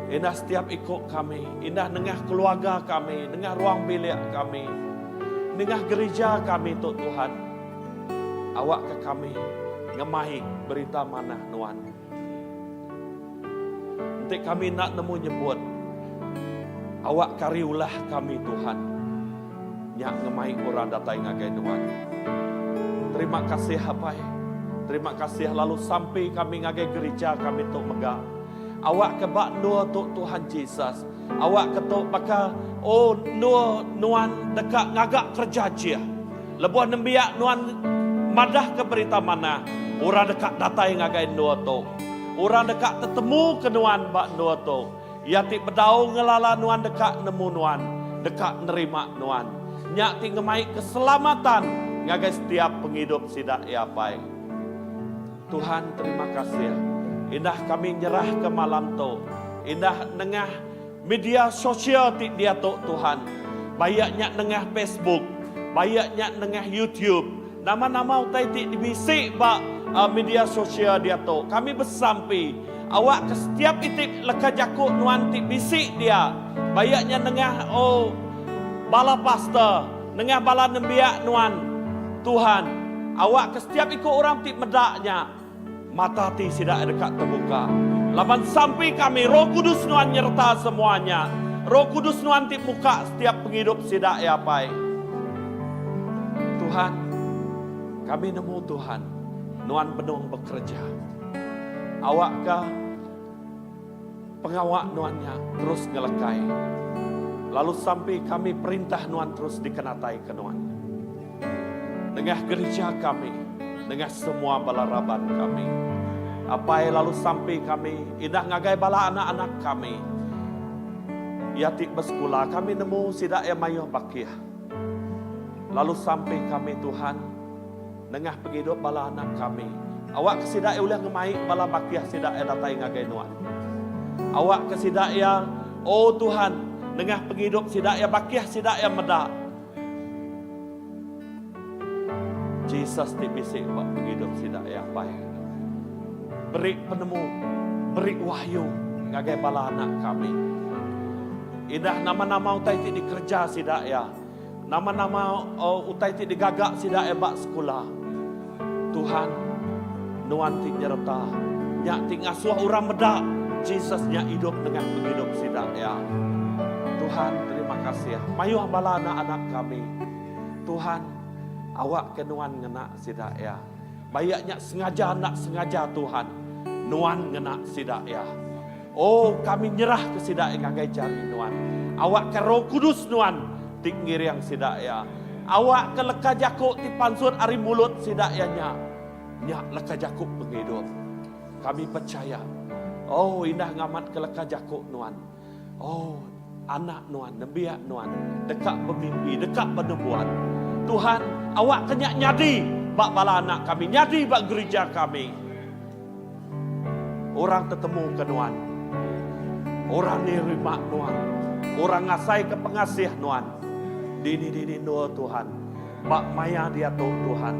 Indah setiap ikut kami. Indah nengah keluarga kami. Nengah ruang bilik kami. Nengah gereja kami tu Tuhan. Awak ke kami. Ngemai berita mana nuan. Nanti kami nak nemu nyebut. Awak kariulah kami Tuhan. Nyak ngemai orang datai ngagai nuan. Terima kasih apai. Terima kasih lalu sampai kami ngagai gereja kami tu megah. Awak ke bak nua tu Tuhan Yesus. Awak ke tu baka nuan dekat ngagak kerja dia. Lebuh nembiak nuan madah ke berita mana. Orang dekat datai ngagai nua tu. Orang dekat tetemu ke nuan bak nua tu. Ya ti bedau ngelala nuan dekat nemu nuan. Dekat nerima nuan. Nyak ti ngemai keselamatan ngagai setiap penghidup sidak ya pai. Tuhan terima kasih. Indah kami nyerah ke malam tu. Indah nengah media sosial ti dia tu Tuhan. Bayaknya nengah Facebook. Bayaknya nengah YouTube. Nama-nama utai ti dibisik bak media sosial dia tu. Kami bersampi. Awak ke setiap itik leka jakuk nuan ti bisik dia. Bayaknya nengah bala pastor. Nengah bala nembiak nuan. Tuhan. Awak ke setiap ikut orang ti medaknya. Mata ti sidak dekat terbuka. Laban sampai kami Roh Kudus nuan nyerta semuanya. Roh Kudus nuan ti muka setiap penghidup sidak ya pai. Tuhan, kami nemu Tuhan. Nuan benung bekerja. Awak ke pengawak nuannya terus ngelekai. Lalu sampai kami perintah nuan terus dikenatai ke nuan. Dengan gereja kami, dengan semua balaraban kami. Apai lalu sampai kami, indah ngagai bala anak-anak kami. Yatik bersekolah, kami nemu sidak yang mayuh bakiyah. Lalu sampai kami Tuhan, dengan penghidup bala anak kami. Awak ke sidak ulah ngemai bala bakiyah sidak yang datai ngagai nuan. Awak ke sidak yang, oh Tuhan, dengan penghidup sidak yang bakiyah sidak yang medak. Jesus dibisik buat penghidup sidak yang baik. Beri penemu, beri wahyu ngagai bala anak kami. Indah nama-nama utai ti dikerja sidak ya. Nama-nama utai ti digagak sidak ya bak sekolah. Tuhan, nuan ti nyerta. Nyak ti ngasuh orang medak. Jesus nyak hidup dengan penghidup sidak ya. Tuhan, terima kasih. Mayuh bala anak-anak kami. Tuhan, awak ke nuan ngena sidak ya. Bayaknya sengaja nak sengaja Tuhan. Nuan ngena sidak ya. Oh kami nyerah ke sidak yang ngagai jari nuan. Awak ke Roh Kudus nuan. Tinggi yang sidak ya. Awak ke leka jakuk ti pansur ari mulut sidak ya nyak. Nyak leka jakuk penghidup. Kami percaya. Oh indah ngamat ke leka jakuk nuan. Oh anak nuan, nebiak nuan. Dekat pemimpi, dekat penemuan. Tuhan, awak kenyak nyadi bak bala anak kami, nyadi bak gereja kami. Orang ketemu ke nuan. Orang nerima nuan. Orang ngasai ke pengasih nuan. Dini nuan Tuhan. Bak maya dia tu Tuhan.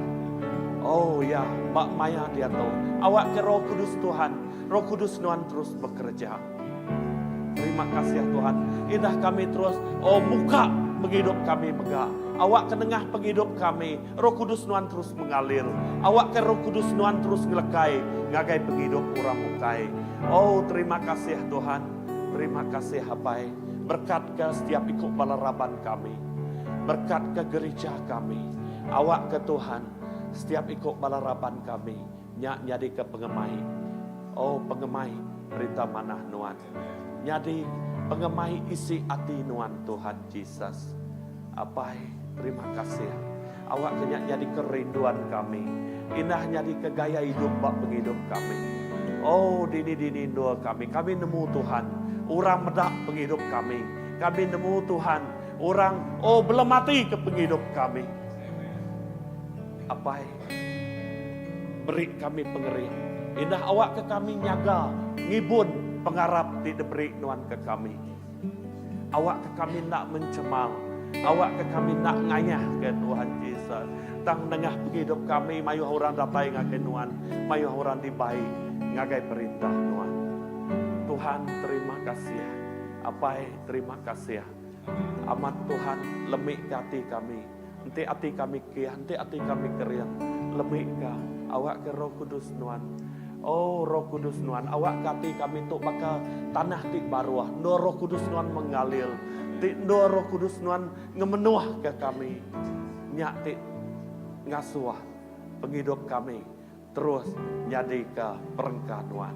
Oh ya, bak maya dia tu. Awak ke Roh Kudus Tuhan. Roh Kudus nuan terus bekerja. Terima kasih Tuhan. Indah kami terus, muka penghidup kami megah. Awak ke tengah penghidup kami, Roh Kudus nuan terus mengalir. Awak ke Roh Kudus nuan terus ngelekai, ngagai penghidup orang mukai. Oh terima kasih Tuhan, terima kasih Abai. Berkat ke setiap ikut balaraban kami, berkat ke gereja kami. Awak ke Tuhan, setiap ikut balaraban kami, nyak nyadi ke pengemai. Oh pengemai berita manah nuan. Nyadi pengemai isi hati nuan Tuhan Yesus. Apai, terima kasih. Awak kenyak jadi kerinduan kami. Indah jadi ke gaya hidup bak penghidup kami. Oh, dini-dini doa kami nemu Tuhan, orang medak penghidup kami nemu Tuhan, orang belum mati ke penghidup kami. Apa beri kami pengeri, indah awak ke kami nyaga, ngibun pengarap di diberi nuan ke kami. Awak ke kami nak mencemal, awak ke kami nak nganyah ke Tuhan Yesus. Tang dengah penghidup kami, mayu orang datai ngagai nuan, mayu orang dibaik ngagai perintah nuan. Tuhan terima kasih, terima kasih. Amat Tuhan lemik ke hati kami, enti hati kami kian, enti hati kami kerian, lemik ke awak ke Roh Kudus nuan. Oh Roh Kudus nuan, awak kati kami tuk baka tanah ti baruah, no Roh Kudus nuan mengalir, ti no Roh Kudus nuan ngemenuah ke kami, nyak ti ngasuah penghidup kami, terus jadi ke perengkah nuan.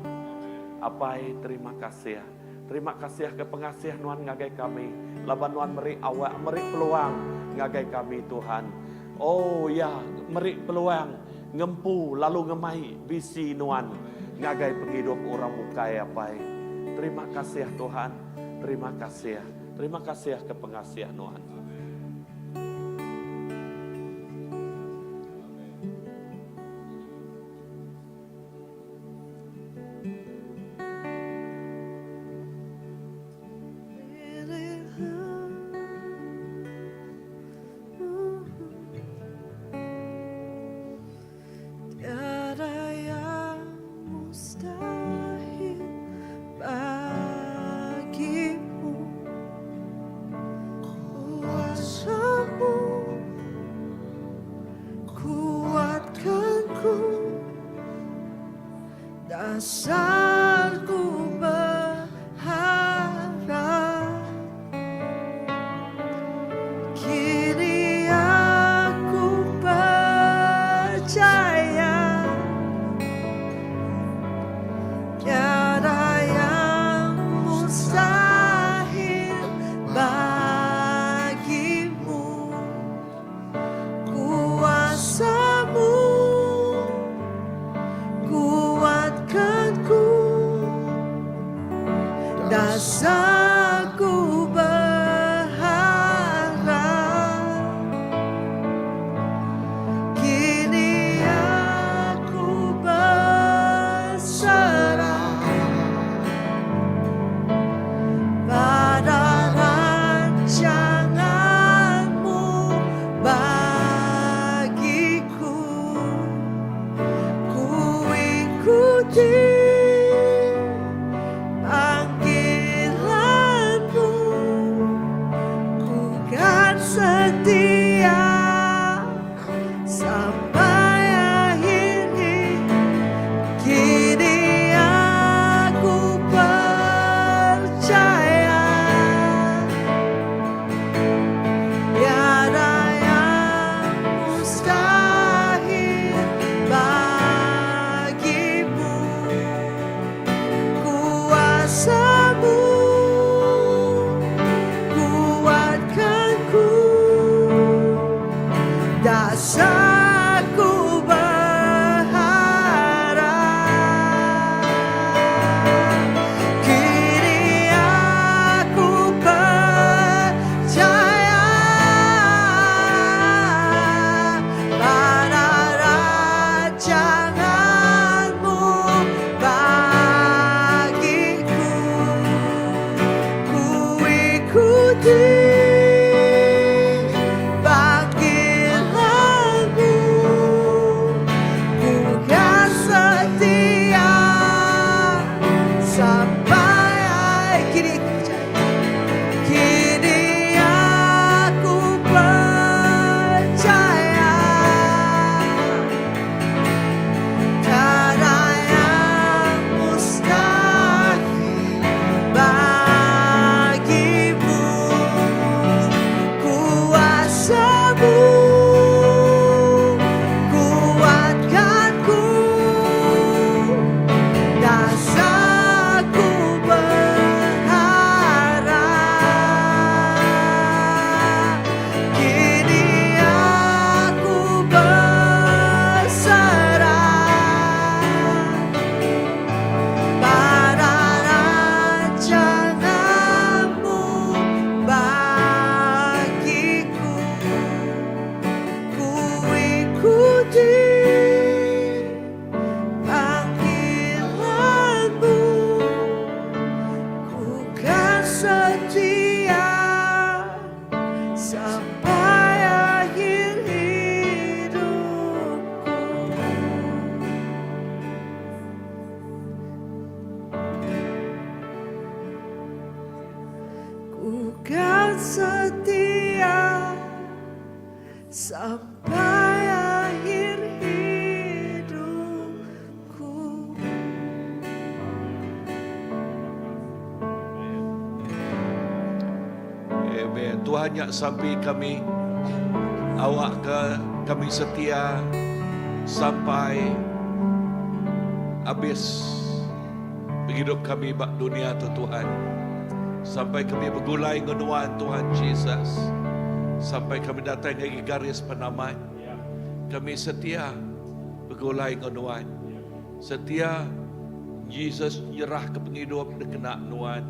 Terima kasih ke pengasih nuan ngagai kami, laban nuan meri awak, meri peluang ngagai kami Tuhan. Oh ya, meri peluang ngempu lalu ngemai bisi nuan ngagai penghidup orang mukai terima kasih Tuhan, terima kasih ke pengasih nuan. Tiada yang mustahil bagimu, kuasamu kuatkanku, dasarku berharap. Kini aku percaya, tiada yang mustahil bagimu. Kuasamu kuatkanku, sampai akhir hidupku. Amen. Tuhan yang sampai kami, awak kami setia sampai habis hidup kami bak dunia tu Tuhan. Sampai kami bergulai dengan Tuhan Jesus. Sampai kami datang ke garis penamat. Kami setia bergulai dengan Tuhan. Setia Jesus nyerah ke penghidup kena Tuhan.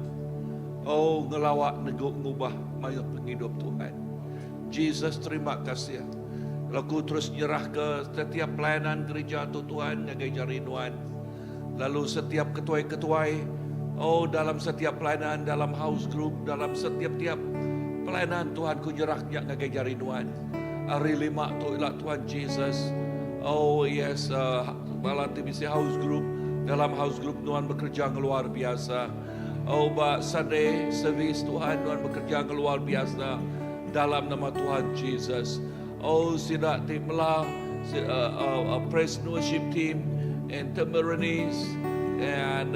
Oh, ngelawak neguk ngubah maya penghidup Tuhan. Jesus, terima kasih. Lalu terus nyerah ke setiap pelayanan gereja tu Tuhan, ngagai jari Tuhan. Lalu setiap ketuai-ketuai, oh dalam setiap pelayanan, dalam house group, dalam setiap-tiap pelayanan Tuhan ku nyerah ngagai jari Tuhan. Hari 5 tu ialah Tuhan Jesus. Oh yes, malam TBC house group, dalam house group Tuhan bekerja luar biasa. Oh, Sunday service Tuhan bekerja luar biasa dalam nama Tuhan Jesus. Oh, sidak tim melah, praise and worship team, and Tamarines, and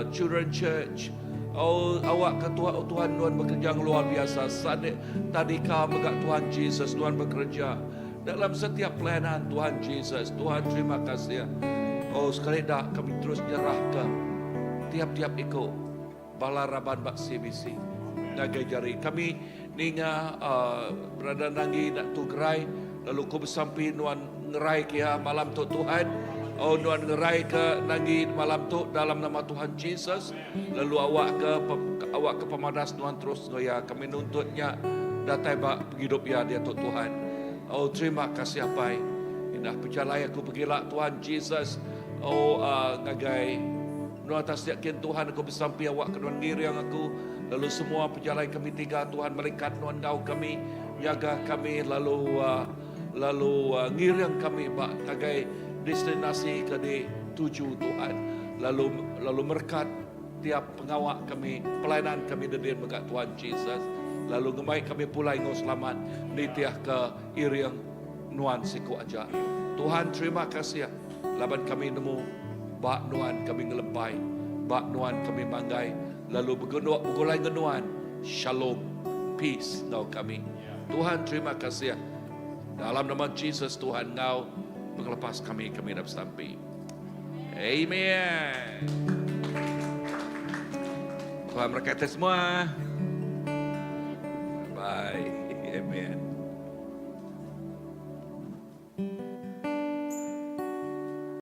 children church. Oh, awak ketua Tuhan bekerja luar biasa. Tadika megak Tuhan Jesus Tuhan bekerja dalam setiap pelayanan Tuhan Jesus. Tuhan terima kasih. Oh, sekali dah kami terus nyerah ke tiap-tiap ikut balaraban bak CBC nagai jari kami ninga berada nangi nak tu gerai lalu ku bersampi nuan ngerai kia malam tu Tuhan. Oh, nuan ngerai ke nangi malam tu dalam nama Tuhan Jesus. Lalu awak ke pemadas nuan terus ngoya kami nuntutnya datai bak hidup ya dia tu Tuhan. Oh, terima kasih apai indah percaya aku pergilah Tuhan Jesus. Oh, ngagai Nuan atas yakin Tuhan aku bersampi awak ke Nuan ngiri yang aku. Lalu semua perjalanan kami tiga Tuhan melikat Nuan kau kami. Jaga kami lalu ngiri yang kami bak tagai destinasi ke di tuju Tuhan. Lalu merkat tiap pengawak kami. Pelayanan kami dedin megat Tuhan Jesus. Lalu ngemai kami pulai ngau selamat. Nitiah ke iri yang Nuan siku aja. Tuhan terima kasih. Laban kami nemu. Bak Nuan kami ngelempai, bak Nuan kami manggai, lalu bergulai Nuan, shalom, peace ngau kami. Tuhan terima kasih. Dalam nama Jesus Tuhan ngau mengelepas kami dapat sampai. Amen. Tuhan berkati semua.